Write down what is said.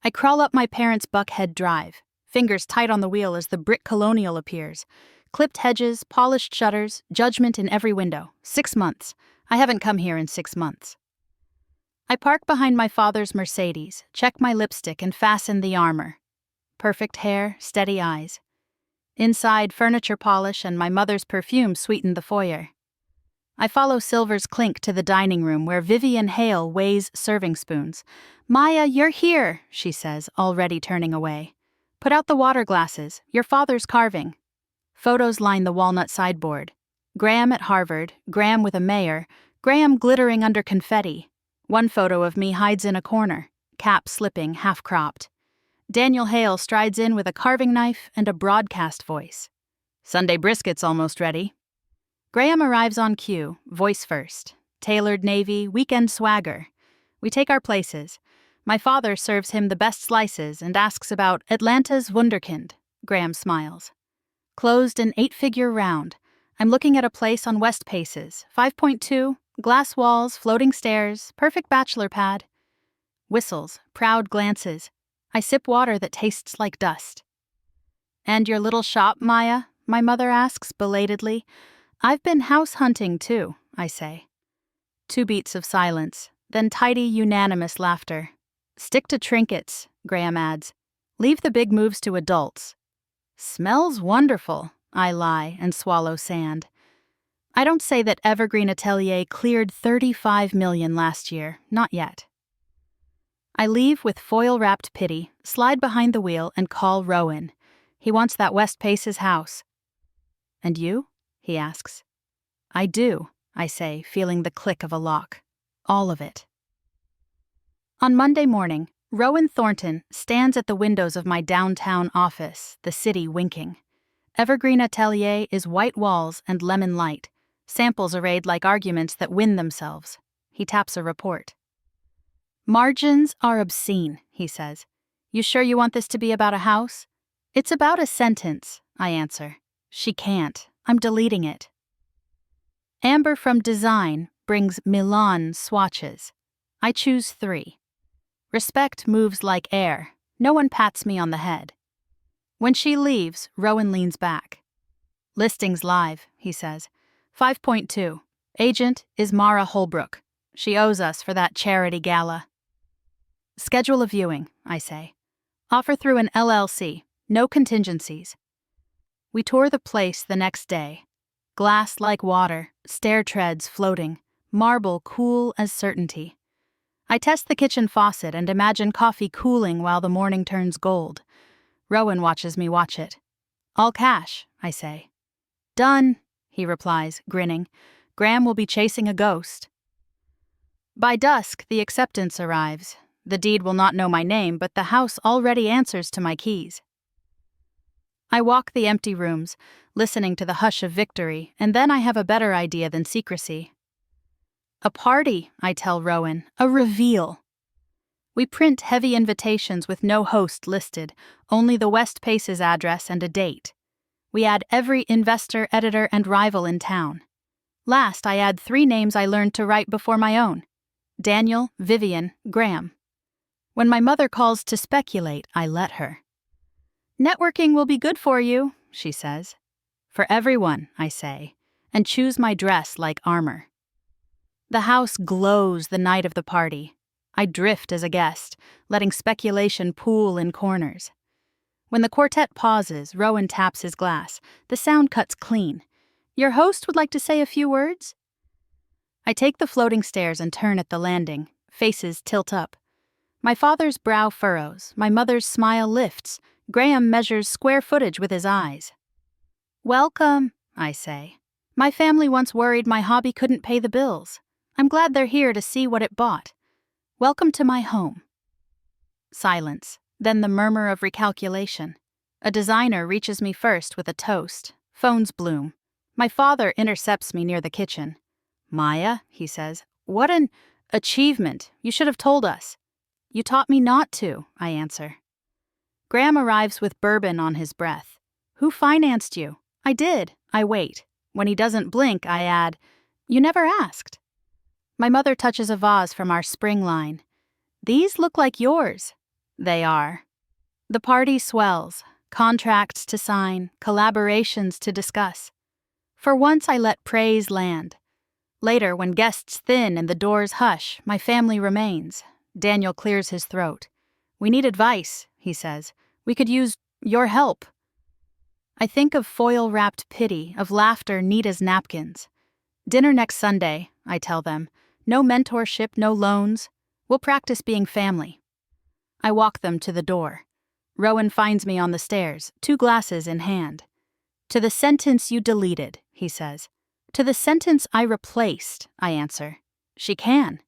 I crawl up my parents' Buckhead Drive, fingers tight on the wheel as the brick colonial appears. Clipped hedges, polished shutters, judgment in every window. 6 months. I haven't come here in 6 months. I park behind my father's Mercedes, check my lipstick and fasten the armor. Perfect hair, steady eyes. Inside, furniture polish and my mother's perfume sweeten the foyer. I follow Silver's clink to the dining room where Vivian Hale weighs serving spoons. "Maya, you're here," she says, already turning away. "Put out the water glasses. Your father's carving." Photos line the walnut sideboard. Graham at Harvard, Graham with a mayor, Graham glittering under confetti. One photo of me hides in a corner, cap slipping, half-cropped. Daniel Hale strides in with a carving knife and a broadcast voice. "Sunday brisket's almost ready." Graham arrives on cue, voice first. Tailored navy, weekend swagger. We take our places. My father serves him the best slices and asks about Atlanta's Wunderkind. Graham smiles. Closed an 8-figure round. I'm looking at a place on West Paces, 5.2, glass walls, floating stairs, perfect bachelor pad. Whistles, proud glances. I sip water that tastes like dust. "And your little shop, Maya?" my mother asks belatedly. "I've been house hunting too," I say. 2 beats of silence, then tidy, unanimous laughter. "Stick to trinkets," Graham adds. "Leave the big moves to adults." "Smells wonderful," I lie and swallow sand. I don't say that Evergreen Atelier cleared $35 million last year, not yet. I leave with foil-wrapped pity, slide behind the wheel, and call Rowan. He wants that West Paces house. "And you?" he asks. "I do," I say, feeling the click of a lock. All of it. On Monday morning, Rowan Thornton stands at the windows of my downtown office, the city winking. Evergreen Atelier is white walls and lemon light, samples arrayed like arguments that win themselves. He taps a report. "Margins are obscene," he says. "You sure you want this to be about a house?" "It's about a sentence," I answer. "She can't. I'm deleting it." Amber from Design brings Milan swatches. I choose 3. Respect moves like air. No one pats me on the head. When she leaves, Rowan leans back. "Listings live," he says. 5.2. Agent is Mara Holbrook. She owes us for that charity gala. "Schedule a viewing," I say. "Offer through an LLC. No contingencies." We tour the place the next day. Glass like water, stair treads floating, marble cool as certainty. I test the kitchen faucet and imagine coffee cooling while the morning turns gold. Rowan watches me watch it. "All cash," I say. "Done," he replies, grinning. "Graham will be chasing a ghost." By dusk, the acceptance arrives. The deed will not know my name, but the house already answers to my keys. I walk the empty rooms, listening to the hush of victory, and then I have a better idea than secrecy. "A party," I tell Rowan, "a reveal." We print heavy invitations with no host listed, only the West Paces address and a date. We add every investor, editor, and rival in town. Last, I add 3 names I learned to write before my own: Daniel, Vivian, Graham. When my mother calls to speculate, I let her. "Networking will be good for you," she says. "For everyone," I say, and choose my dress like armor. The house glows the night of the party. I drift as a guest, letting speculation pool in corners. When the quartet pauses, Rowan taps his glass. The sound cuts clean. "Your host would like to say a few words?" I take the floating stairs and turn at the landing. Faces tilt up. My father's brow furrows, my mother's smile lifts. Graham measures square footage with his eyes. "Welcome," I say. "My family once worried my hobby couldn't pay the bills. I'm glad they're here to see what it bought. Welcome to my home." Silence, then the murmur of recalculation. A designer reaches me first with a toast. Phones bloom. My father intercepts me near the kitchen. "Maya," he says, "what an achievement. You should have told us." "You taught me not to," I answer. Graham arrives with bourbon on his breath. "Who financed you?" "I did." I wait. When he doesn't blink, I add, "You never asked." My mother touches a vase from our spring line. "These look like yours." They are. The party swells, contracts to sign, collaborations to discuss. For once I let praise land. Later, when guests thin and the doors hush, my family remains. Daniel clears his throat. We need advice, he says. We could use your help. I think of foil-wrapped pity, of laughter neat as napkins. Dinner next Sunday, I tell them. No mentorship, no loans. We'll practice being family. I walk them to the door. Rowan finds me on the stairs, 2 glasses in hand. To the sentence you deleted, he says. To the sentence I replaced, I answer. She can.